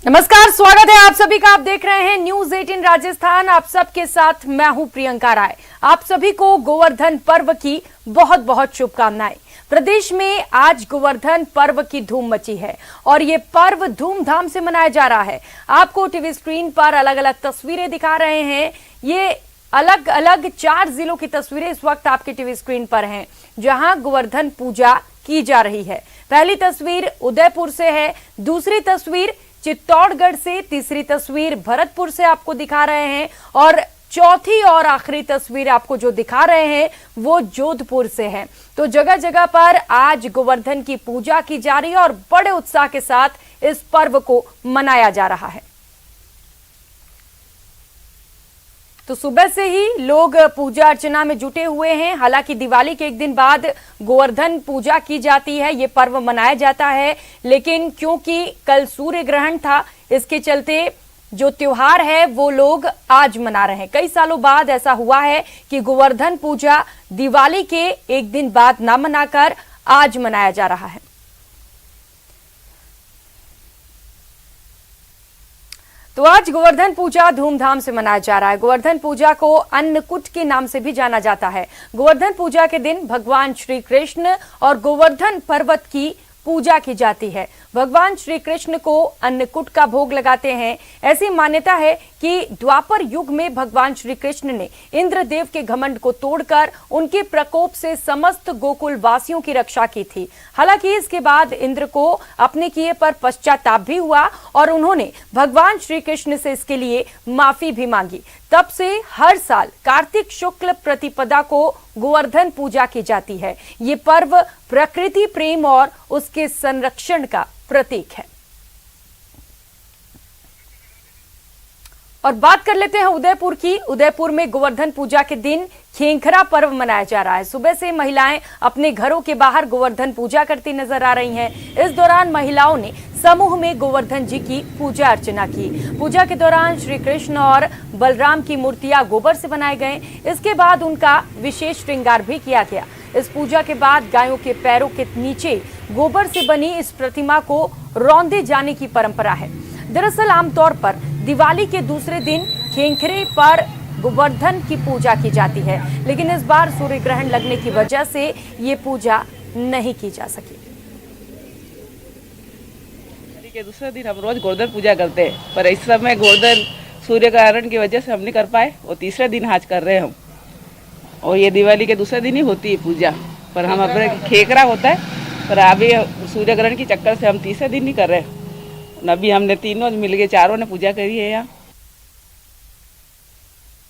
नमस्कार, स्वागत है आप सभी का। आप देख रहे हैं न्यूज 18 राजस्थान। आप सबके साथ मैं हूं प्रियंका राय। आप सभी को गोवर्धन पर्व की बहुत बहुत शुभकामनाएं। प्रदेश में आज गोवर्धन पर्व की धूम मची है और ये पर्व धूमधाम से मनाया जा रहा है। आपको टीवी स्क्रीन पर अलग अलग तस्वीरें दिखा रहे हैं। ये अलग अलग 4 जिलों की तस्वीरें इस वक्त आपके टीवी स्क्रीन पर हैं, जहां गोवर्धन पूजा की जा रही है। पहली तस्वीर उदयपुर से है, दूसरी तस्वीर चित्तौड़गढ़ से, तीसरी तस्वीर भरतपुर से आपको दिखा रहे हैं और चौथी और आखिरी तस्वीर आपको जो दिखा रहे हैं वो जोधपुर से है। तो जगह जगह पर आज गोवर्धन की पूजा की जा रही है और बड़े उत्साह के साथ इस पर्व को मनाया जा रहा है। तो सुबह से ही लोग पूजा अर्चना में जुटे हुए हैं। हालांकि दिवाली के एक दिन बाद गोवर्धन पूजा की जाती है, ये पर्व मनाया जाता है, लेकिन क्योंकि कल सूर्य ग्रहण था, इसके चलते जो त्योहार है वो लोग आज मना रहे हैं। कई सालों बाद ऐसा हुआ है कि गोवर्धन पूजा दिवाली के एक दिन बाद ना मनाकर आज मनाया जा रहा है। तो आज गोवर्धन पूजा धूमधाम से मनाया जा रहा है। गोवर्धन पूजा को अन्नकूट के नाम से भी जाना जाता है। गोवर्धन पूजा के दिन भगवान श्री कृष्ण और गोवर्धन पर्वत की पूजा की जाती है। भगवान श्री कृष्ण को अन्नकूट का भोग लगाते हैं। ऐसी मान्यता है कि द्वापर युग में भगवान श्री कृष्ण ने इंद्रदेव के घमंड को तोड़कर उनके प्रकोप से समस्त गोकुल वासियों की रक्षा की थी। हालांकि इसके बाद इंद्र को अपने किए पर पश्चाताप भी हुआ और उन्होंने भगवान श्री कृष्ण से इसके लिए माफी भी मांगी। तब से हर साल कार्तिक शुक्ल प्रतिपदा को गोवर्धन पूजा की जाती है। ये पर्व प्रकृति प्रेम और उसके संरक्षण का प्रतीक है। और बात कर लेते हैं उदयपुर की। उदयपुर में गोवर्धन पूजा के दिन खेंखरा पर्व मनाया जा रहा है। सुबह से महिलाएं अपने घरों के बाहर गोवर्धन पूजा करती नजर आ रही हैं। इस दौरान महिलाओं ने समूह में गोवर्धन जी की पूजा अर्चना की। पूजा के दौरान श्री कृष्ण और बलराम की मूर्तियां गोबर से बनाए गए। इसके बाद उनका विशेष श्रृंगार भी किया गया। इस पूजा के बाद गायों के पैरों के नीचे गोबर से बनी इस प्रतिमा को रौंदे जाने की परंपरा है। दरअसल आमतौर पर दिवाली के दूसरे दिन खेंखरे पर गोवर्धन की पूजा की जाती है, लेकिन इस बार सूर्य ग्रहण लगने की वजह से ये पूजा नहीं की जा सकी। के दूसरे दिन हम रोज गोवर्धन पूजा करते हैं, पर इस समय गोवर्धन सूर्य ग्रहण की वजह से हम नहीं कर पाए। वो तीसरे दिन आज कर रहे हैं हम, और ये दिवाली के दूसरे दिन ही होती है पूजा, पर हम अपने खेकरा होता है, पर अभी सूर्य ग्रहण के चक्कर से हम तीसरे दिन ही कर रहे हैं। अभी हमने तीनों मिल के चारों ने पूजा करी है यहाँ।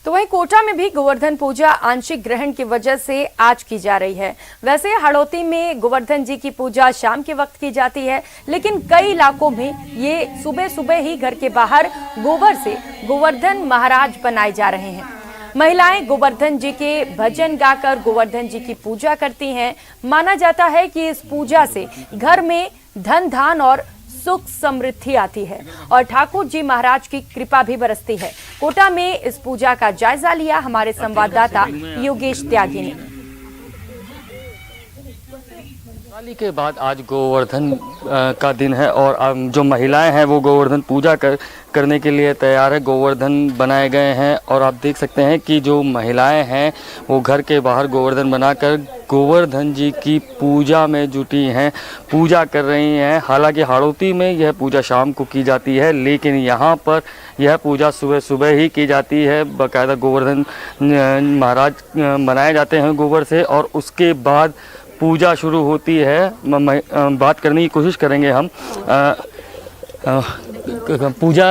तो वहीं कोटा में भी गोवर्धन पूजा आंशिक ग्रहण की वजह से आज की जा रही है। वैसे हड़ौती में गोवर्धन जी की पूजा शाम के वक्त की जाती है, लेकिन कई इलाकों में ये सुबह सुबह ही घर के बाहर गोबर से गोवर्धन महाराज बनाए जा रहे हैं। महिलाएं गोवर्धन जी के भजन गाकर गोवर्धन जी की पूजा करती हैं। माना जाता है कि इस पूजा से घर में धन धान और सुख समृद्धि आती है और ठाकुर जी महाराज की कृपा भी बरसती है। कोटा में इस पूजा का जायजा लिया हमारे संवाददाता योगेश त्यागी ने। दिवाली के बाद आज गोवर्धन का दिन है और जो महिलाएं हैं वो गोवर्धन पूजा करने के लिए तैयार है। गोवर्धन बनाए गए हैं और आप देख सकते हैं कि जो महिलाएं हैं वो घर के बाहर गोवर्धन बनाकर गोवर्धन जी की पूजा में जुटी हैं, पूजा कर रही हैं। हालांकि हाड़ौती में यह पूजा शाम को की जाती है, लेकिन यहाँ पर यह पूजा सुबह सुबह ही की जाती है। बाकायदा गोवर्धन महाराज बनाए जाते हैं गोबर से और उसके बाद पूजा शुरू होती है। बात करने की कोशिश करेंगे हम। पूजा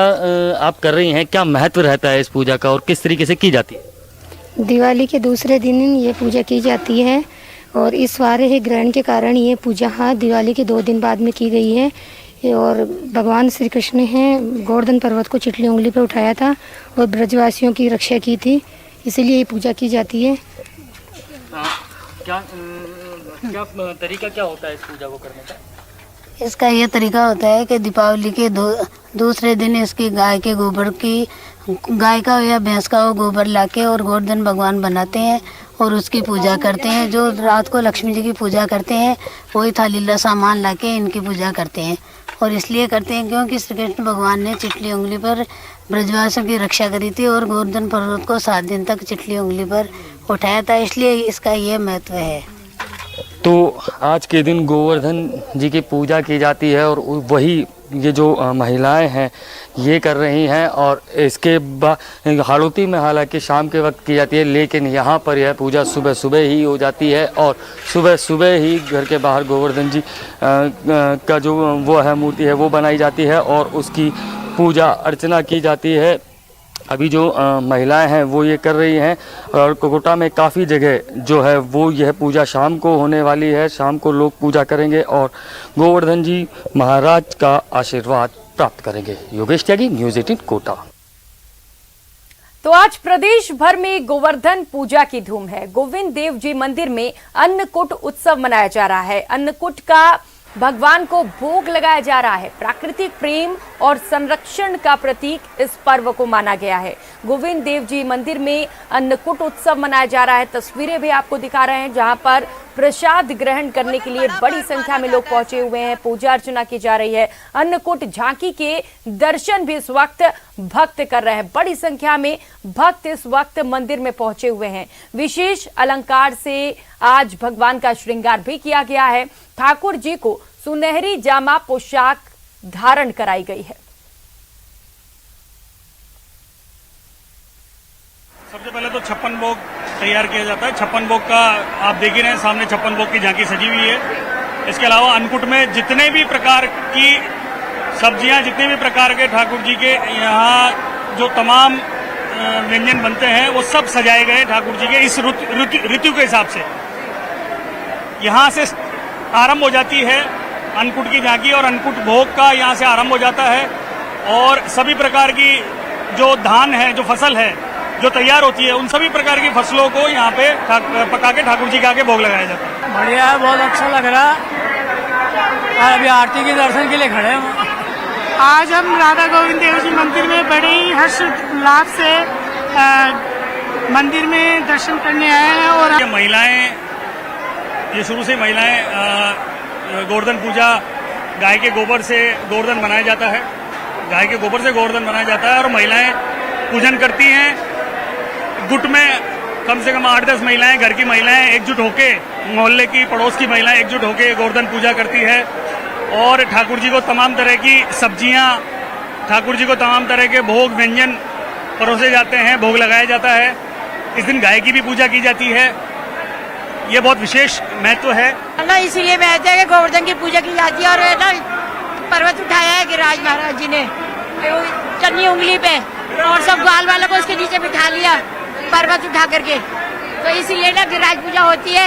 आप कर रही हैं, क्या महत्व रहता है इस पूजा का और किस तरीके से की जाती है? दिवाली के दूसरे दिन ये पूजा की जाती है और इस बार ही ग्रहण के कारण ये पूजा दिवाली के 2 दिन बाद में की गई है। और भगवान श्री कृष्ण हैं गोवर्धन पर्वत को चिटली उंगली पर उठाया था और ब्रजवासियों की रक्षा की थी, इसीलिए ये पूजा की जाती है। क्या तरीका क्या होता है इस पूजा को करने का? इसका ये तरीका होता है कि दीपावली के दूसरे दिन इसकी गाय का या भैंस का वो गोबर लाके और गोवर्धन भगवान बनाते हैं और उसकी पूजा करते हैं। जो रात को लक्ष्मी जी की पूजा करते हैं वही थालीला सामान लाके इनकी पूजा करते हैं और इसलिए करते हैं क्योंकि श्री कृष्ण भगवान ने चिटली उंगली पर ब्रजवासियों की रक्षा करी थी और गोवर्धन पर्वत को 7 दिन तक चिटली उंगली पर उठाया था, इसलिए इसका ये महत्व है। तो आज के दिन गोवर्धन जी की पूजा की जाती है और वही ये जो महिलाएं हैं ये कर रही हैं, और इसके बाद हाड़ौती में हालांकि शाम के वक्त की जाती है, लेकिन यहाँ पर यह पूजा सुबह सुबह ही हो जाती है और सुबह सुबह ही घर के बाहर गोवर्धन जी का जो वो है मूर्ति है वो बनाई जाती है और उसकी पूजा अर्चना की जाती है। अभी जो महिलाएं हैं वो ये कर रही हैं और कोटा में काफ़ी जगह जो है वो यह पूजा शाम को होने वाली है। शाम को लोग पूजा करेंगे और गोवर्धन जी महाराज का आशीर्वाद प्राप्त करेंगे। योगेश त्यागी, न्यूज़ 18 कोटा। तो आज प्रदेश भर में गोवर्धन पूजा की धूम है। गोविंद देव जी मंदिर में अन्नकूट उत्सव मनाया जा रहा है। अन्नकूट का भगवान को भोग लगाया जा रहा है। प्राकृतिक प्रेम और संरक्षण का प्रतीक इस पर्व को माना गया है। गोविंद देव जी मंदिर में अन्नकूट उत्सव मनाया जा रहा है। तस्वीरें भी आपको दिखा रहे हैं जहां पर प्रसाद ग्रहण करने के लिए बड़ी संख्या में लोग पहुंचे हुए हैं। पूजा अर्चना की जा रही है। अन्नकूट झांकी के दर्शन भी इस वक्त भक्त कर रहे हैं। बड़ी संख्या में भक्त इस वक्त मंदिर में पहुंचे हुए हैं। विशेष अलंकार से आज भगवान का श्रृंगार भी किया गया है। ठाकुर जी को सुनहरी जामा पोशाक धारण कराई गई है। सबसे पहले तो 56 भोग तैयार किया जाता है। 56 भोग का आप देख ही रहे हैं, सामने 56 भोग की झांकी सजी हुई है। इसके अलावा अन्नकूट में जितने भी प्रकार की सब्जियां, जितने भी प्रकार के ठाकुर जी के यहाँ जो तमाम व्यंजन बनते हैं वो सब सजाए गए ठाकुर जी के इस ऋतु के हिसाब से। यहाँ से आरंभ हो जाती है अन्नकूट की झांकी और अन्नकूट भोग का यहाँ से आरंभ हो जाता है और सभी प्रकार की जो धान है, जो फसल है जो तैयार होती है, उन सभी प्रकार की फसलों को यहाँ पे पका के ठाकुर जी के आगे भोग लगाया जाता है। बढ़िया है, बहुत अच्छा लग रहा है। और अभी आरती के दर्शन के लिए खड़े हैं। आज हम राधा गोविंद देव जी मंदिर में बड़े ही हर्ष उल्लास से मंदिर में दर्शन करने आए हैं। और ये शुरू से महिलाएं गोवर्धन पूजा गाय के गोबर से गोवर्धन बनाया जाता है। गाय के गोबर से गोवर्धन बनाया जाता है और महिलाएं पूजन करती हैं। गुट में कम से कम 8-10 महिलाएं, घर की महिलाएं एकजुट होके, मोहल्ले की, पड़ोस की महिलाएं एकजुट होके गोवर्धन पूजा करती है और ठाकुर जी को तमाम तरह की सब्जियां, ठाकुर जी को तमाम तरह के भोग व्यंजन परोसे जाते हैं, भोग लगाया जाता है। इस दिन गाय की भी पूजा की जाती है। ये बहुत विशेष महत्व है ना, इसीलिए महत्व है कि गोवर्धन की पूजा की जाती है। और ना पर्वत उठाया है गिरिराज महाराज जी ने चन्नी उंगली पे और सब ग्वाल वालों को उसके नीचे बिठा लिया पर्वत उठा करके। तो इसीलिए ना गिरिराज पूजा होती है।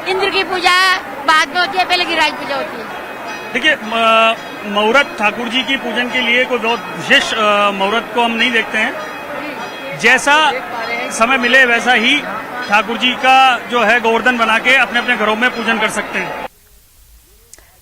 इंद्र की पूजा बाद में होती है, पहले गिरिराज पूजा होती है। देखिए, मुहूर्त ठाकुर जी की पूजन के लिए कोई बहुत विशेष मुहूर्त को हम नहीं देखते हैं। जैसा समय मिले वैसा ही ठाकुर जी का जो है गोवर्धन बना के अपने अपने घरों में पूजन कर सकते हैं।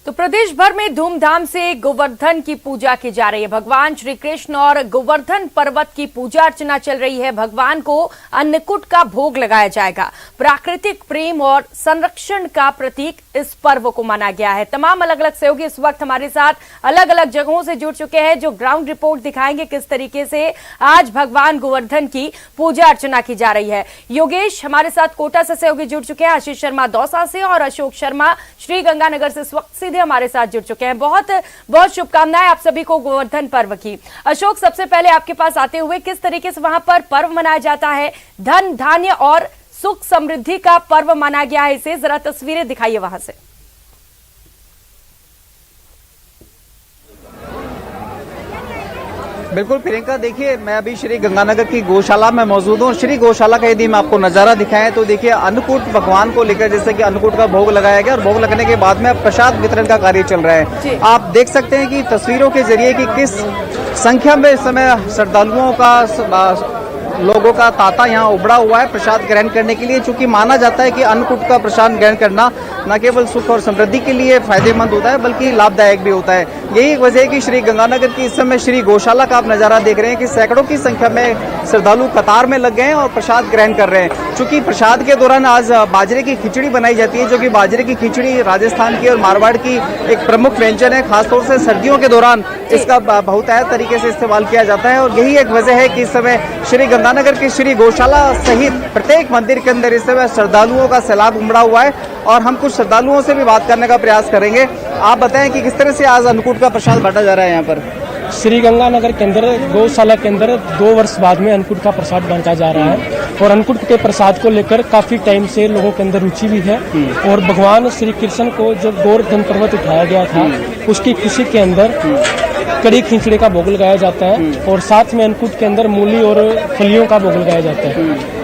तो प्रदेश भर में धूमधाम से गोवर्धन की पूजा की जा रही है। भगवान श्री कृष्ण और गोवर्धन पर्वत की पूजा अर्चना चल रही है। भगवान को अन्नकूट का भोग लगाया जाएगा। प्राकृतिक प्रेम और संरक्षण का प्रतीक इस पर्व को माना गया है। तमाम अलग अलग सहयोगी इस वक्त हमारे साथ अलग अलग जगहों से जुड़ चुके हैं जो ग्राउंड रिपोर्ट दिखाएंगे किस तरीके से आज भगवान गोवर्धन की पूजा अर्चना की जा रही है। योगेश हमारे साथ कोटा से सहयोगी जुड़ चुके हैं, आशीष शर्मा दौसा से और अशोक शर्मा श्री गंगानगर से इस वक्त हमारे साथ जुड़ चुके हैं। बहुत बहुत शुभकामनाएं आप सभी को गोवर्धन पर्व की। अशोक, सबसे पहले आपके पास आते हुए, किस तरीके से वहां पर पर्व मनाया जाता है? धन धान्य और सुख समृद्धि का पर्व माना गया है इसे, जरा तस्वीरें दिखाइए वहां से। बिल्कुल प्रियंका, देखिए मैं अभी श्री गंगानगर की गौशाला में मौजूद हूँ। श्री गौशाला का यदि मैं आपको नजारा दिखाएं तो देखिए अन्नकूट भगवान को लेकर, जैसे कि अन्नकूट का भोग लगाया गया और भोग लगने के बाद में प्रसाद वितरण का कार्य चल रहा है। आप देख सकते हैं कि तस्वीरों के जरिए कि किस संख्या में इस समय श्रद्धालुओं का लोगों का तांता यहाँ उबड़ा हुआ है प्रसाद ग्रहण करने के लिए, चूंकि माना जाता है कि अन्नकूट का प्रसाद ग्रहण करना न केवल सुख और समृद्धि के लिए फायदेमंद होता है बल्कि लाभदायक भी होता है। यही एक वजह है कि श्री गंगानगर की इस समय श्री गौशाला का आप नजारा देख रहे हैं कि सैकड़ों की संख्या में श्रद्धालु कतार में लग गए हैं और प्रसाद ग्रहण कर रहे हैं। चूंकि प्रसाद के दौरान आज बाजरे की खिचड़ी बनाई जाती है, जो कि बाजरे की खिचड़ी राजस्थान की और मारवाड़ की एक प्रमुख व्यंजन है। खासतौर से सर्दियों के दौरान इसका बहुतायत तरीके से इस्तेमाल किया जाता है और यही एक वजह है कि इस समय श्री गंगानगर की श्री गौशाला सहित प्रत्येक मंदिर के अंदर इस समय श्रद्धालुओं का सैलाब उमड़ा हुआ है और हम कुछ श्रद्धालुओं से भी बात करने का प्रयास करेंगे। आप बताएं कि किस तरह से आज अन्नकूट का प्रसाद बांटा जा रहा है यहाँ पर? श्री गंगानगर के अंदर गौशाला के अंदर 2 वर्ष बाद में अन्नकूट का प्रसाद बांटा जा रहा है और अन्नकूट के प्रसाद को लेकर काफी टाइम से लोगों के अंदर रुचि भी है और भगवान श्री कृष्ण को जब गोवर्धन पर्वत उठाया गया था उसकी खुशी के अंदर कड़ी खिचड़ी का भोग लगाया जाता है और साथ में अन्नकूट के अंदर मूली और फलियों का भोग लगाया जाता है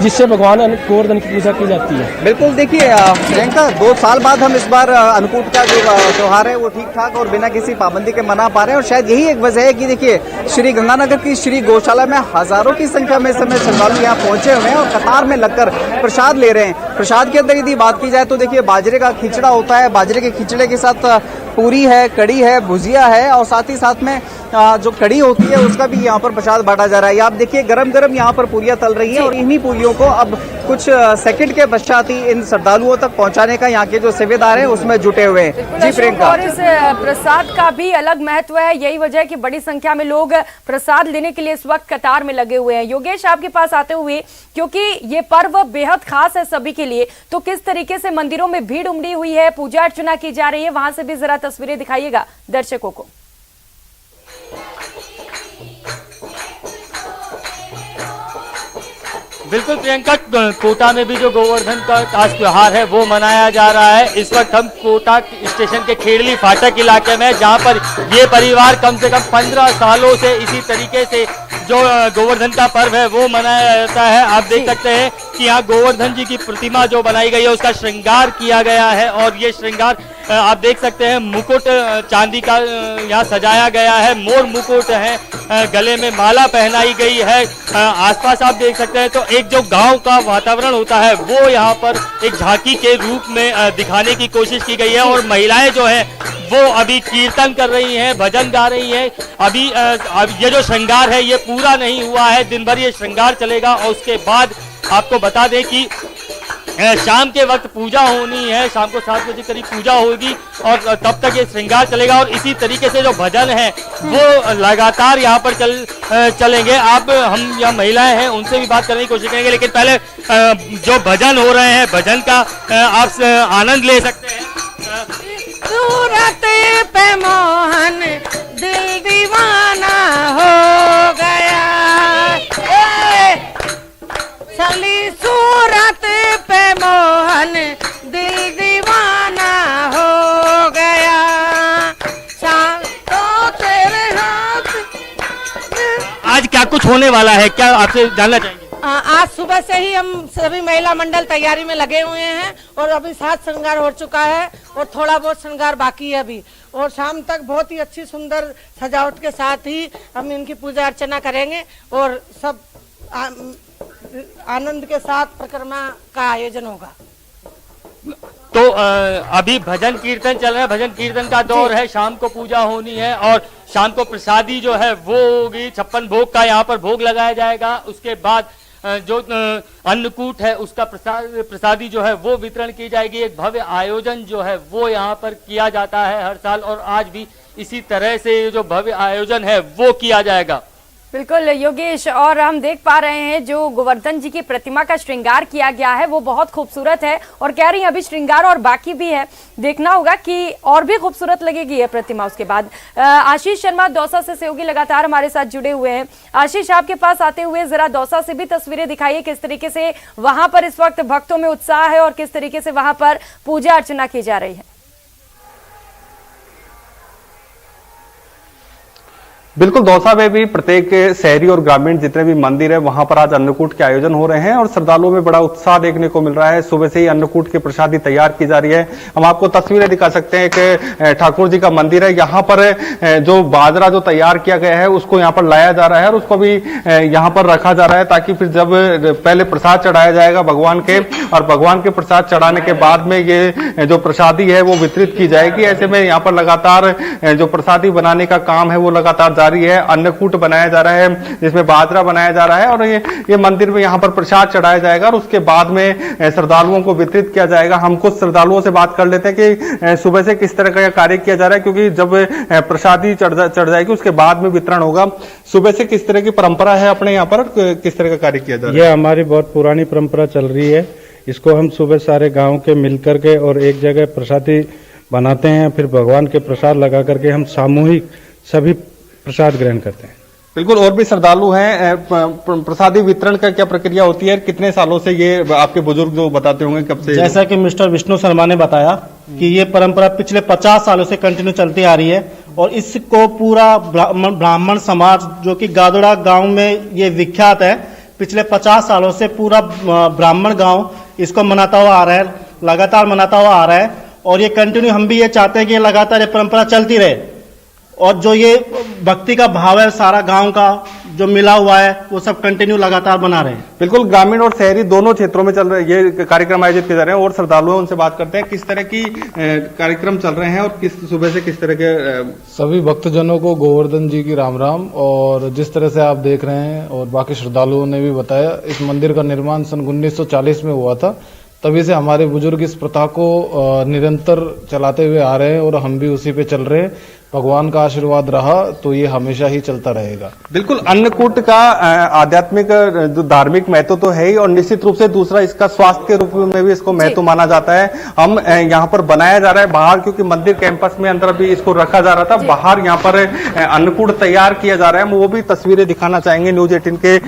जिससे भगवान गोवर्धन की पूजा की जाती है। बिल्कुल, देखिए प्रियंका, 2 साल बाद हम इस बार अन्नकूट का जो त्योहार है वो ठीक ठाक और बिना किसी पाबंदी के मना पा रहे हैं और शायद यही एक वजह है कि देखिए श्री गंगानगर की श्री गौशाला में हजारों की संख्या में इस समय श्रद्धालु यहाँ पहुंचे हुए हैं और कतार में लगकर प्रसाद ले रहे हैं। प्रसाद के अंदर यदि बात की जाए तो देखिए बाजरे का खिचड़ा होता है, बाजरे के खिचड़े के साथ पूरी है, कड़ी है, भुजिया है और साथ ही साथ में जो कड़ी होती है उसका भी यहाँ पर प्रसाद बांटा जा रहा है। आप देखिए गरम गरम यहाँ पर पूरियां तल रही है और इन्हीं पूरियों को अब कुछ सेकंड के पश्चात ही इन श्रद्धालुओं तक पहुँचाने का यहाँ के जो सेवेदार हैं उसमें जुटे हुए हैं। जी प्रियंका, और इस प्रसाद का भी अलग महत्व है, यही वजह है कि बड़ी संख्या में लोग प्रसाद लेने के लिए इस वक्त कतार में लगे हुए हैं। योगेश, आपके पास आते हुए, क्योंकि ये पर्व बेहद खास है सभी के लिए, तो किस तरीके से मंदिरों में भीड़ उमड़ी हुई है, पूजा अर्चना की जा रही है, वहां से भी जरा तस्वीरें दिखाइएगा दर्शकों को। बिल्कुल प्रियंका, कोटा में भी जो गोवर्धन का खास त्योहार है वो मनाया जा रहा है। इस वक्त हम कोटा स्टेशन के खेड़ली फाटक इलाके में, जहां पर ये परिवार कम से कम 15 सालों से इसी तरीके से जो गोवर्धन का पर्व है वो मनाया जाता है। आप देख सकते हैं कि यहाँ गोवर्धन जी की प्रतिमा जो बनाई गई है उसका श्रृंगार किया गया है और ये श्रृंगार आप देख सकते हैं मुकुट चांदी का यहाँ सजाया गया है, मोर मुकुट है, गले में माला पहनाई गई है। आसपास आप देख सकते हैं तो एक जो गांव का वातावरण होता है वो यहाँ पर एक झांकी के रूप में दिखाने की कोशिश की गई है और महिलाएं जो है वो अभी कीर्तन कर रही हैं, भजन गा रही हैं। अभी ये जो श्रृंगार है ये पूरा नहीं हुआ है, दिन भर ये श्रृंगार चलेगा और उसके बाद आपको बता दें कि शाम के वक्त पूजा होनी है, शाम को 7 बजे करीब पूजा होगी और तब तक ये श्रृंगार चलेगा और इसी तरीके से जो भजन है वो लगातार यहाँ पर चलेंगे। आप हम यहाँ महिलाएं हैं उनसे भी बात करने की कोशिश करेंगे, लेकिन पहले जो भजन हो रहे हैं भजन का आप आनंद ले सकते हैं। सूरत पे मोहन दिल दीवाना हो गया, चली सूरत पे मोहन दिल दीवाना हो गया, तो तेरे हाथ। आज क्या कुछ होने वाला है, क्या आपसे जानना चाहेंगे? आज सुबह से ही हम सभी महिला मंडल तैयारी में लगे हुए हैं और अभी 7 श्रृंगार हो चुका है और थोड़ा बहुत श्रृंगार बाकी है अभी, और शाम तक बहुत ही अच्छी सुंदर सजावट के साथ ही हम इनकी पूजा अर्चना करेंगे और सब आनंद के साथ परिक्रमा का आयोजन होगा। तो अभी भजन कीर्तन चल रहा है, भजन कीर्तन का दौर है, शाम को पूजा होनी है और शाम को प्रसादी जो है वो होगी, 56 भोग का यहाँ पर भोग लगाया जाएगा। उसके बाद जो अन्नकूट है उसका प्रसादी जो है वो वितरण की जाएगी। एक भव्य आयोजन जो है वो यहाँ पर किया जाता है हर साल और आज भी इसी तरह से जो भव्य आयोजन है वो किया जाएगा। बिल्कुल योगेश, और हम देख पा रहे हैं जो गोवर्धन जी की प्रतिमा का श्रृंगार किया गया है वो बहुत खूबसूरत है और कह रही हैं अभी श्रृंगार और बाकी भी है, देखना होगा कि और भी खूबसूरत लगेगी ये प्रतिमा। उसके बाद आशीष शर्मा दौसा से सहयोगी लगातार हमारे साथ जुड़े हुए हैं। आशीष, आपके पास आते हुए जरा दौसा से भी तस्वीरें दिखाइए, किस तरीके से वहां पर इस वक्त भक्तों में उत्साह है और किस तरीके से वहां पर पूजा अर्चना की जा रही है। बिल्कुल, दौसा में भी प्रत्येक शहरी और ग्रामीण जितने भी मंदिर है वहां पर आज अन्नकूट के आयोजन हो रहे हैं और श्रद्धालुओं में बड़ा उत्साह देखने को मिल रहा है। सुबह से ही अन्नकूट की प्रसादी तैयार की जा रही है। हम आपको तस्वीरें दिखा सकते हैं कि ठाकुर जी का मंदिर है, यहाँ पर जो बाजरा जो तैयार किया गया है उसको यहाँ पर लाया जा रहा है और उसको भी यहाँ पर रखा जा रहा है ताकि फिर जब पहले प्रसाद चढ़ाया जाएगा भगवान के और भगवान के प्रसाद चढ़ाने के बाद में ये जो प्रसादी है वो वितरित की जाएगी। ऐसे में यहाँ पर लगातार जो प्रसादी बनाने का काम है वो लगातार जारी है। अन्नकूट बनाया जा रहा है जिसमें बाजरा बनाया जा रहा है और ये मंदिर में यहाँ पर प्रसाद चढ़ाया जाएगा और उसके बाद में श्रद्धालुओं को वितरित किया जाएगा। हम कुछ श्रद्धालुओं से बात कर लेते हैं कि सुबह से किस तरह का कार्य किया जा रहा है, क्योंकि जब प्रसादी चढ़ जाएगी उसके बाद में वितरण होगा। सुबह से किस तरह की परंपरा है अपने यहाँ पर, किस तरह का कार्य किया जा रहा है? ये हमारी बहुत पुरानी परंपरा चल रही है। इसको हम सुबह सारे गांव के मिलकर के और एक जगह प्रसादी बनाते हैं, फिर भगवान के प्रसाद लगा करके हम सामूहिक सभी प्रसाद ग्रहण करते हैं। बिल्कुल, और भी श्रद्धालु हैं। प्रसादी वितरण का क्या प्रक्रिया होती है, कितने सालों से ये आपके बुजुर्ग जो बताते होंगे कब से? जैसा कि मिस्टर विष्णु शर्मा ने बताया कि ये परंपरा पिछले 50 सालों से कंटिन्यू चलती आ रही है और इसको पूरा ब्राह्मण समाज जो कि गादोड़ा गांव में ये विख्यात है, पिछले 50 सालों से पूरा ब्राह्मण गांव इसको मनाता हुआ आ रहा है, लगातार मनाता हुआ आ रहा है और ये कंटिन्यू हम भी ये चाहते हैं कि ये लगातार ये परंपरा चलती रहे और जो ये भक्ति का भाव है सारा गांव का जो मिला हुआ है वो सब कंटिन्यू लगातार बना रहे हैं। बिल्कुल, ग्रामीण और शहरी दोनों क्षेत्रों में चल रहे ये कार्यक्रम आयोजित किए जा रहे हैं और श्रद्धालुओं उनसे बात करते हैं किस तरह की कार्यक्रम चल रहे हैं और किस सुबह से किस तरह के। सभी भक्तजनों को गोवर्धन जी की राम राम। और जिस तरह से आप देख रहे हैं और बाकी श्रद्धालुओं ने भी बताया, इस मंदिर का निर्माण सन 1940 में हुआ था। तभी से हमारे बुजुर्ग इस प्रथा को निरंतर चलाते हुए आ रहे हैं और हम भी उसी पे चल रहे हैं। भगवान का आशीर्वाद रहा तो ये हमेशा ही चलता रहेगा। बिल्कुल, अन्नकूट का आध्यात्मिक जो धार्मिक महत्व तो है ही और निश्चित रूप से दूसरा इसका स्वास्थ्य के रूप में भी इसको महत्व माना जाता है। हम यहाँ पर बनाया जा रहा है बाहर, क्योंकि मंदिर कैंपस में अंदर भी इसको रखा जा रहा था, बाहर यहाँ पर अन्नकूट तैयार किया जा रहा है। हम वो भी तस्वीरें दिखाना चाहेंगे न्यूज 18 के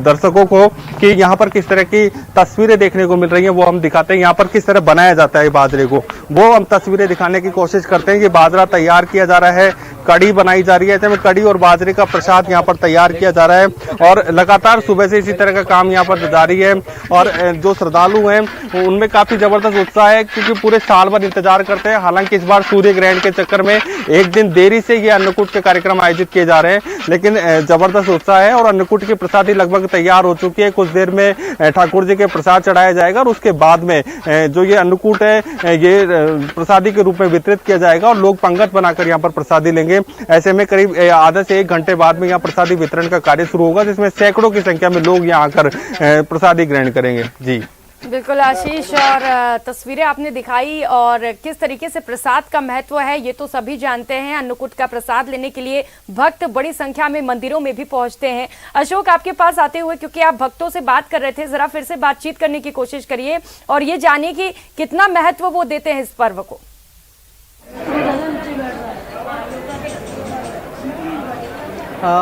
दर्शकों को कि यहाँ पर किस तरह की तस्वीरें देखने को मिल रही है वो हम दिखाते हैं। यहाँ पर किस तरह बनाया जाता है बाजरे को, वो हम तस्वीरें दिखाने की कोशिश करते हैं। ये बाजरा तैयार किया जा रहा है, कड़ी बनाई जा रही है, ऐसे में कड़ी और बाजरे का प्रसाद यहाँ पर तैयार किया जा रहा है और लगातार सुबह से इसी तरह का काम यहाँ पर जारी है। और जो श्रद्धालु हैं उनमें काफी जबरदस्त उत्साह है, क्योंकि पूरे साल भर इंतजार करते हैं। हालांकि इस बार सूर्य ग्रहण के चक्कर में एक दिन देरी से ये अन्नकूट के कार्यक्रम आयोजित किए जा रहे हैं, लेकिन जबरदस्त उत्साह है और अन्नकूट की प्रसादी लगभग तैयार हो चुकी है। कुछ देर में ठाकुर जी के प्रसाद चढ़ाया जाएगा और उसके बाद में जो ये अन्नकूट है ये प्रसादी के रूप में वितरित किया जाएगा और लोग पंगत बनाकर यहाँ पर प्रसादी लेंगे। ऐसे में करीब आधा से 1 घंटे बाद में यहाँ प्रसादी वितरण का कार्य शुरू होगा, जिसमें सैकड़ों की संख्या में लोग यहाँ आकर प्रसादी ग्रहण करेंगे। जी बिल्कुल आशीष, और तस्वीरें आपने दिखाई और किस तरीके से प्रसाद का महत्व है ये तो सभी जानते हैं। अन्नकूट का प्रसाद लेने के लिए भक्त बड़ी संख्या में मंदिरों में भी पहुंचते हैं। अशोक, आपके पास आते हुए, क्योंकि आप भक्तों से बात कर रहे थे, जरा फिर से बातचीत करने की कोशिश करिए और ये जानिए कि कितना महत्व वो देते हैं इस पर्व को।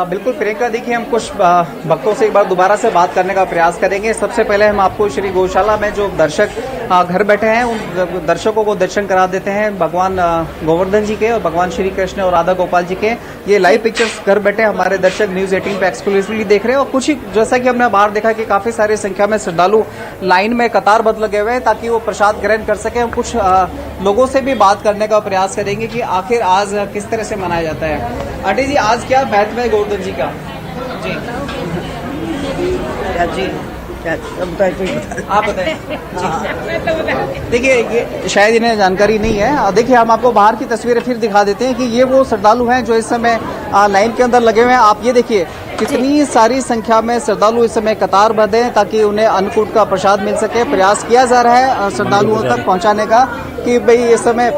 बिल्कुल प्रियंका, देखिए हम कुछ भक्तों से एक बार दोबारा से बात करने का प्रयास करेंगे। सबसे पहले हम आपको श्री गौशाला में जो दर्शक घर बैठे हैं उन दर्शकों को दर्शन करा देते हैं भगवान गोवर्धन जी के और भगवान श्री कृष्ण और राधा गोपाल जी के। ये लाइव पिक्चर्स घर बैठे हमारे दर्शक न्यूज 18 पे एक्सक्लूसिवली देख रहे हैं और कुछ ही जैसा कि हमने बाहर देखा कि काफी सारी संख्या में श्रद्धालु लाइन में कतारबद्ध लगे हुए हैं ताकि वो प्रसाद ग्रहण कर सके। हम कुछ लोगों से भी बात करने का प्रयास करेंगे कि आखिर आज किस तरह से मनाया जाता है। आंटी जी, आज क्या महत्व है गोवर्धन जी का? जी जी आप बताएं। देखिए, ये शायद इन्हें जानकारी नहीं है। देखिए, हम आपको बाहर की तस्वीरें फिर दिखा देते हैं कि ये वो श्रद्धालु हैं जो इस समय लाइन के अंदर लगे हुए हैं। आप ये देखिए कितनी सारी संख्या में श्रद्धालु इस समय कतारबद्ध हैं ताकि उन्हें अन्नकूट का प्रसाद मिल सके। प्रयास किया जा रहा है श्रद्धालुओं तक पहुंचाने का कि भाई इस समय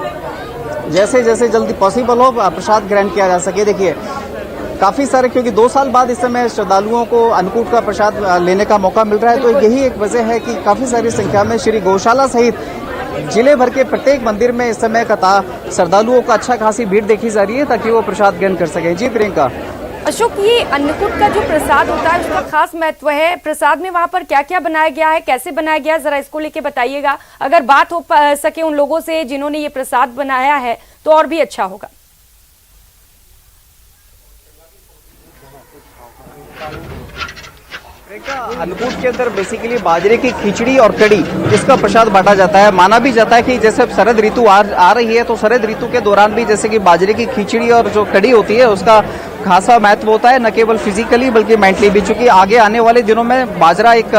जैसे जैसे जल्दी पॉसिबल हो प्रसाद ग्रहण किया जा सके। देखिए काफी सारे, क्योंकि 2 साल बाद इस समय श्रद्धालुओं को अन्नकूट का प्रसाद लेने का मौका मिल रहा है, तो यही एक वजह है कि काफी सारी संख्या में श्री गौशाला सहित जिले भर के प्रत्येक मंदिर में इस समय श्रद्धालुओं का अच्छा खासी भीड़ देखी जा रही है ताकि वो प्रसाद ग्रहण कर सके। जी प्रियंका। अशोक, ये अन्नकूट का जो प्रसाद होता है उसका खास महत्व है। प्रसाद में वहाँ पर क्या क्या बनाया गया है, कैसे बनाया गया है, जरा इसको लेके बताइएगा। अगर बात हो सके उन लोगों से जिन्होंने ये प्रसाद बनाया है तो और भी अच्छा होगा। अन्नकूट के अंदर बेसिकली बाजरे की खिचड़ी और कड़ी इसका प्रसाद बांटा जाता है। माना भी जाता है कि जैसे शरद ऋतु आ रही है, तो शरद ऋतु के दौरान भी जैसे कि बाजरे की खिचड़ी और जो कड़ी होती है उसका खासा महत्व होता है, न केवल फिजिकली बल्कि मेंटली भी, चूंकि आगे आने वाले दिनों में बाजरा एक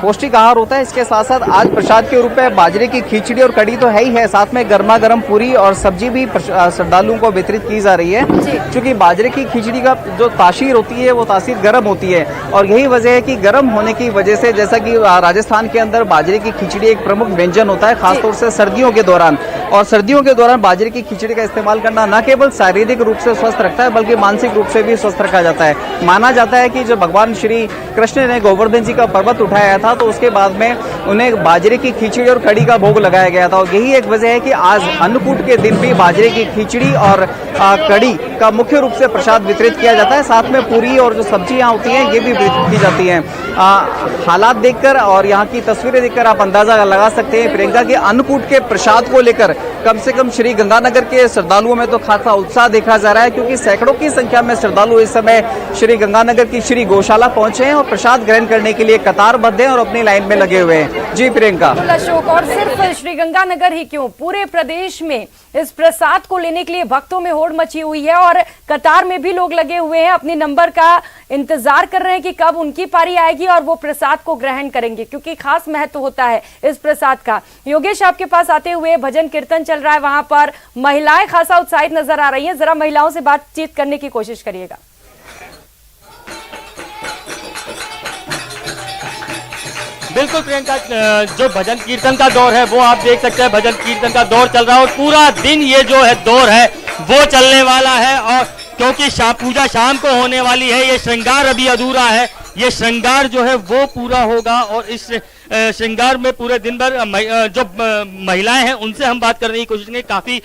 पौष्टिक आहार होता है। इसके साथ साथ आज प्रसाद के रूप में बाजरे की खिचड़ी और कड़ी तो है ही है, साथ में गर्मा गर्म पूरी और सब्जी भी श्रद्धालुओं को वितरित की जा रही है। क्योंकि बाजरे की खिचड़ी का जो तासीर होती है वो तासीर गर्म होती है, और यही वजह है कि गर्म होने की वजह से, जैसा कि राजस्थान के अंदर बाजरे की खिचड़ी एक प्रमुख व्यंजन होता है, खासतौर से सर्दियों के दौरान। और सर्दियों के दौरान बाजरे की खिचड़ी का इस्तेमाल करना न केवल शारीरिक रूप से स्वस्थ रखता है बल्कि मानसिक रूप से भी स्वस्थ रखा जाता है। माना जाता है कि जब भगवान श्री कृष्ण ने गोवर्धन जी का पर्वत उठाया था तो उसके बाद में उन्हें बाजरे की खिचड़ी और कड़ी का भोग लगाया गया था, और यही एक वजह है कि आज अन्नकूट के दिन भी बाजरे की खिचड़ी और कड़ी का मुख्य रूप से प्रसाद वितरित किया जाता है। साथ में पूरी और जो सब्जियां होती हैं ये भी वितरित की जाती हैं। हालात देखकर और यहाँ की तस्वीरें देखकर आप अंदाजा लगा सकते हैं प्रियंका कि अन्नकूट के प्रसाद को लेकर कम से कम श्री गंगानगर के श्रद्धालुओं में तो खासा उत्साह देखा जा रहा है, क्योंकि सैकड़ों की संख्या में श्रद्धालु इस समय श्री गंगानगर की श्री गौशाला पहुंचे हैं और प्रसाद ग्रहण करने के लिए कतारबद्ध हैं और अपनी लाइन में लगे हुए हैं। जी प्रियंका। अशोक, और सिर्फ श्री गंगानगर ही क्यों, पूरे प्रदेश में इस प्रसाद को लेने के लिए भक्तों में होड़ मची हुई है और कतार में भी लोग लगे हुए हैं, अपनी नंबर का इंतजार कर रहे हैं कि कब उनकी पारी आएगी और वो प्रसाद को ग्रहण करेंगे, क्योंकि खास महत्व होता है इस प्रसाद का। योगेश, आपके पास आते हुए भजन कीर्तन चल रहा है, वहां पर महिलाएं खासा उत्साहित नजर आ रही हैं, जरा महिलाओं से बातचीत करने की कोशिश करिएगा। बिल्कुल प्रियंका, जो भजन कीर्तन का दौर है वो आप देख सकते हैं, भजन कीर्तन का दौर चल रहा है और पूरा दिन ये जो है दौर है वो चलने वाला है। और क्योंकि पूजा शाम को होने वाली है, ये श्रृंगार अभी अधूरा है, ये श्रृंगार जो है वो पूरा होगा। और इस श्रृंगार में पूरे दिन भर जो महिलाएं हैं उनसे हम बात करने की कोशिश करेंगे। काफी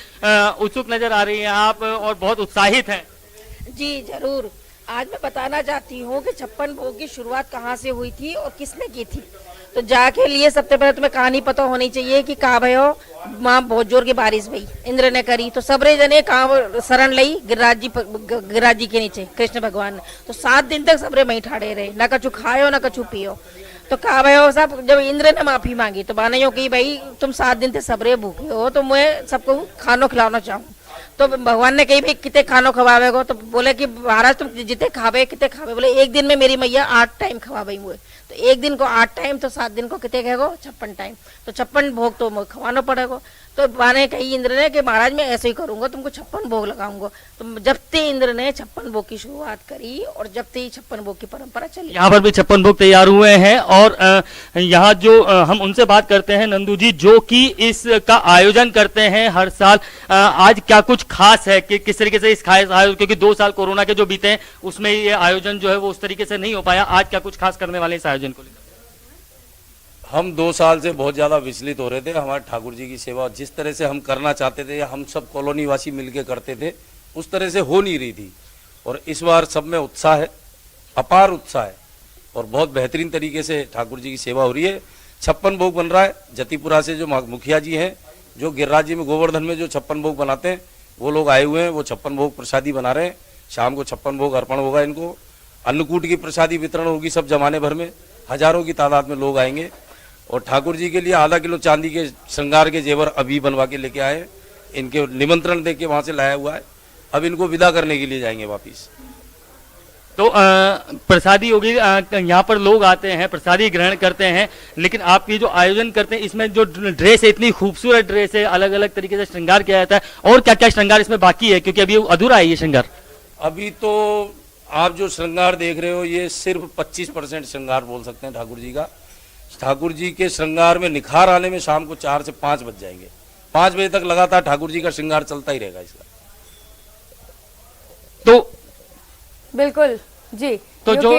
उत्सुक नजर आ रही हैं आप और बहुत उत्साहित हैं। जी जरूर, आज मैं बताना चाहती हूँ कि 56 भोग की शुरुआत कहाँ से हुई थी और किसने की थी। तो जाके लिए सबसे पहले तुम्हें कहानी पता होनी चाहिए कि कहा भयो माँ बहुत जोर की बारिश भई, इंद्र ने करी तो सबरे जने कहाँ शरण लई गिरिराज जी के नीचे कृष्ण भगवान ने। तो 7 दिन तक सबरे वहीं ठाड़े रहे, न कछु खायो न कछु पियो। तो कहा भयो सब, जब इंद्र ने माफी मांगी तो बानियों की भाई तुम 7 दिन से सबरे भूखे हो तो मैं सबको खानो खिलाना चाहूँ। तो भगवान ने कही भाई कितने खानो खवावे को, तो बोले कि महाराज तुम जितने खावे कितने खावे, बोले एक दिन में मेरी मैया 8 टाइम खवावे मुझे। तो एक दिन को 8 टाइम तो 7 दिन को कितने कहेगो 56 टाइम, तो 56 भोग तो मुझे खवाना पड़ेगा। तो बाने कही इंद्र ने कि महाराज मैं ऐसे ही करूंगा, तुमको 56 भोग लगाऊंगा। तो जब ते इंद्र ने 56 भोग की शुरुआत करी और जब ते 56 भोग की परंपरा चली। यहाँ पर भी 56 भोग तैयार हुए हैं और यहाँ जो हम उनसे बात करते हैं नंदू जी, जो कि इसका आयोजन करते हैं हर साल। आज क्या कुछ खास है कि किस तरीके से इस खास आयोजन, क्योंकि 2 साल कोरोना के जो बीते हैं उसमें ये आयोजन जो है वो उस तरीके से नहीं हो पाया, आज क्या कुछ खास करने वाले इस आयोजन को लेकर? हम 2 साल से बहुत ज़्यादा विचलित हो रहे थे। हमारे ठाकुर जी की सेवा जिस तरह से हम करना चाहते थे या हम सब कॉलोनी वासी मिलके करते थे उस तरह से हो नहीं रही थी। और इस बार सब में उत्साह है, अपार उत्साह है और बहुत बेहतरीन तरीके से ठाकुर जी की सेवा हो रही है। 56 भोग बन रहा है। जतिपुरा से जो मुखिया जी हैं, जो गिरिराज जी में गोवर्धन में जो 56 भोग बनाते हैं वो लोग आए हुए हैं, वो 56 भोग प्रसादी बना रहे हैं। शाम को 56 भोग अर्पण होगा इनको। अन्नकूट की प्रसादी वितरण होगी सब जमाने भर में, हजारों की तादाद में लोग आएंगे। और ठाकुर जी के लिए आधा किलो चांदी के श्रृंगार के जेवर अभी बनवा के लेके आए, इनके निमंत्रण दे के वहां से लाया हुआ है। अब इनको विदा करने के लिए जाएंगे वापिस। तो प्रसादी होगी, यहाँ पर लोग आते हैं प्रसादी ग्रहण करते हैं, लेकिन आप ये जो आयोजन करते हैं इसमें जो ड्रेस है, इतनी खूबसूरत ड्रेस है, अलग अलग तरीके से श्रृंगार किया जाता है, और क्या क्या श्रृंगार इसमें बाकी है, क्योंकि अभी अधूरा है ये श्रृंगार? अभी तो आप जो श्रृंगार देख रहे हो ये सिर्फ 25% श्रृंगार बोल सकते हैं ठाकुर जी का। ठाकुर जी के श्रृंगार में निखार आने में शाम को 4 से 5 बज जाएंगे। 5 बजे तक लगातार ठाकुर जी का श्रृंगार चलता ही रहेगा इसका। तो बिल्कुल जी, तो जो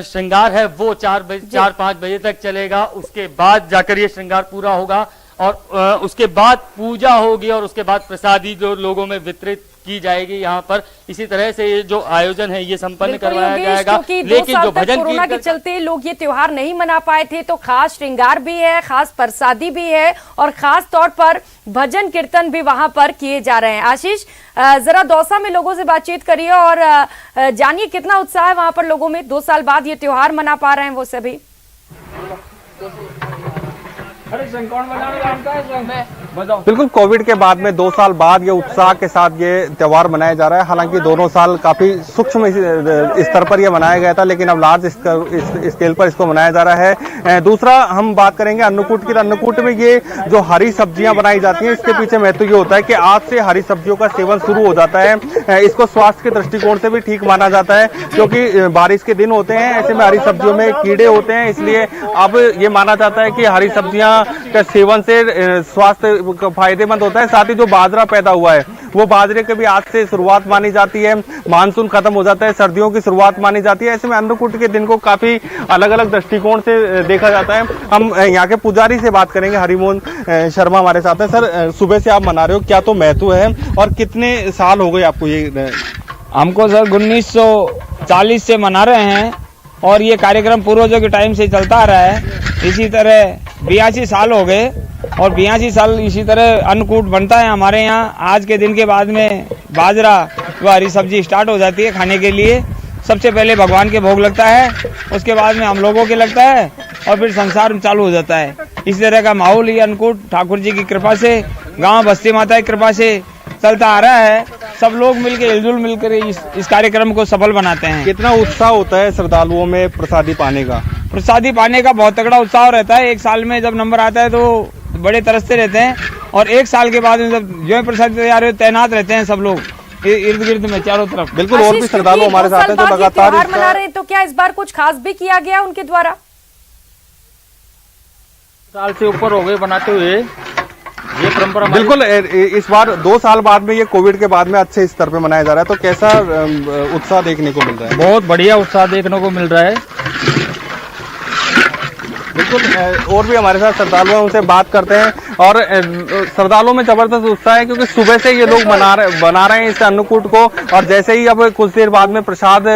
श्रृंगार है वो 4-5 बजे तक चलेगा, उसके बाद जाकर ये श्रृंगार पूरा होगा और उसके बाद पूजा होगी और उसके बाद प्रसादी जो लोगों में वितरित की जाएगी यहाँ पर। इसी तरह से ये जो आयोजन है ये संपन्न करवाया जाएगा। लेकिन जो भजन कोरोना के चलते लोग ये त्योहार नहीं मना पाए थे, तो खास श्रृंगार भी है, खास प्रसादी भी है और खास तौर पर भजन कीर्तन भी वहां पर किए जा रहे हैं। आशीष, जरा दौसा में लोगों से बातचीत करिए और जानिए कितना उत्साह है वहां पर लोगों में। 2 साल बाद ये त्योहार मना पा रहे हैं वो सभी। बिल्कुल, कोविड के बाद में 2 साल बाद ये उत्साह के साथ ये त्योहार मनाया जा रहा है। हालांकि दोनों साल काफी सूक्ष्म स्तर पर यह मनाया गया था, लेकिन अब लार्ज स्केल पर इसको मनाया जा रहा है। दूसरा हम बात करेंगे अन्नकूट की। अन्नकूट में ये जो हरी सब्जियां बनाई जाती हैं, इसके पीछे महत्व ये होता है कि आज से हरी सब्जियों का सेवन शुरू हो जाता है। इसको स्वास्थ्य के दृष्टिकोण से भी ठीक माना जाता है, क्योंकि बारिश के दिन होते हैं, ऐसे में हरी सब्जियों में कीड़े होते हैं, इसलिए अब ये माना जाता है कि हरी सब्जियां का सेवन से स्वास्थ्य फायदेमंद होता है। साथ ही जो बाजरा पैदा हुआ है वो बाजरे के भी आज से शुरुआत मानी जाती है। मानसून खत्म हो जाता है, सर्दियों की शुरुआत मानी जाती है। ऐसे में अन्नकूट के दिन को काफी अलग अलग दृष्टिकोण से देखा जाता है। हम यहाँ के पुजारी से बात करेंगे, हरिमोहन शर्मा हमारे साथ है। सर, सुबह से आप मना रहे हो, क्या तो महत्व है और कितने साल हो गए आपको ये? हमको सर 1940 से मना रहे हैं और ये कार्यक्रम पूर्वजों के टाइम से चलता आ रहा है। इसी तरह 82 साल हो गए और 82 साल इसी तरह अन्नकूट बनता है हमारे यहाँ। आज के दिन के बाद में बाजरा व हरी सब्जी स्टार्ट हो जाती है खाने के लिए। सबसे पहले भगवान के भोग लगता है, उसके बाद में हम लोगों के लगता है और फिर संसार चालू हो जाता है। इस तरह का माहौल ये अन्नकूट ठाकुर जी की कृपा से, गाँव बस्ती माता की कृपा से चलता आ रहा है। सब लोग मिलकर हिलजुल मिलकर इस कार्यक्रम को सफल बनाते हैं। कितना उत्साह होता है श्रद्धालुओं में प्रसादी पाने का? प्रसादी पाने का बहुत तगड़ा उत्साह रहता है। एक साल में जब नंबर आता है तो बड़े तरसते रहते हैं और एक साल के बाद में जब जो प्रसादी तैयार हो तैनात रहते हैं सब लोग इर्द गिर्द में चारों तरफ। बिल्कुल, और भी श्रद्धालु हमारे साथ हैं जो लगातार मना रहे हैं, तो क्या इस बार कुछ खास भी किया गया उनके द्वारा? साल से ऊपर हो गए बनाते हुए ये परंपरा। बिल्कुल, इस बार 2 साल बाद में ये कोविड के बाद में अच्छे स्तर पे मनाया जा रहा है, तो कैसा उत्साह देखने को मिल रहा है? बहुत बढ़िया उत्साह देखने को मिल रहा है। बिल्कुल, और भी हमारे साथ श्रद्धालु हैं, उनसे बात करते हैं। और श्रद्धालुओं में जबरदस्त उत्साह है, क्योंकि सुबह से ये लोग बना रहे हैं इस अन्नकूट को, और जैसे ही अब कुछ देर बाद में प्रसाद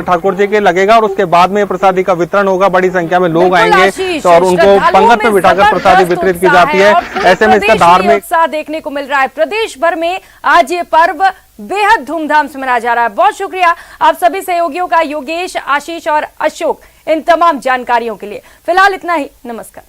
ठाकुर जी के लगेगा और उसके बाद में प्रसादी का वितरण होगा। बड़ी संख्या में लोग आएंगे तो और उनको पंगत में बिठाकर प्रसादी वितरित की जाती है। ऐसे में इसका धार्मिक उत्साह देखने को मिल रहा है। प्रदेश भर में आज ये पर्व बेहद धूमधाम से मनाया जा रहा है। बहुत शुक्रिया आप सभी सहयोगियों का, योगेश, आशीष और अशोक, इन तमाम जानकारियों के लिए। फिलहाल इतना ही, नमस्कार।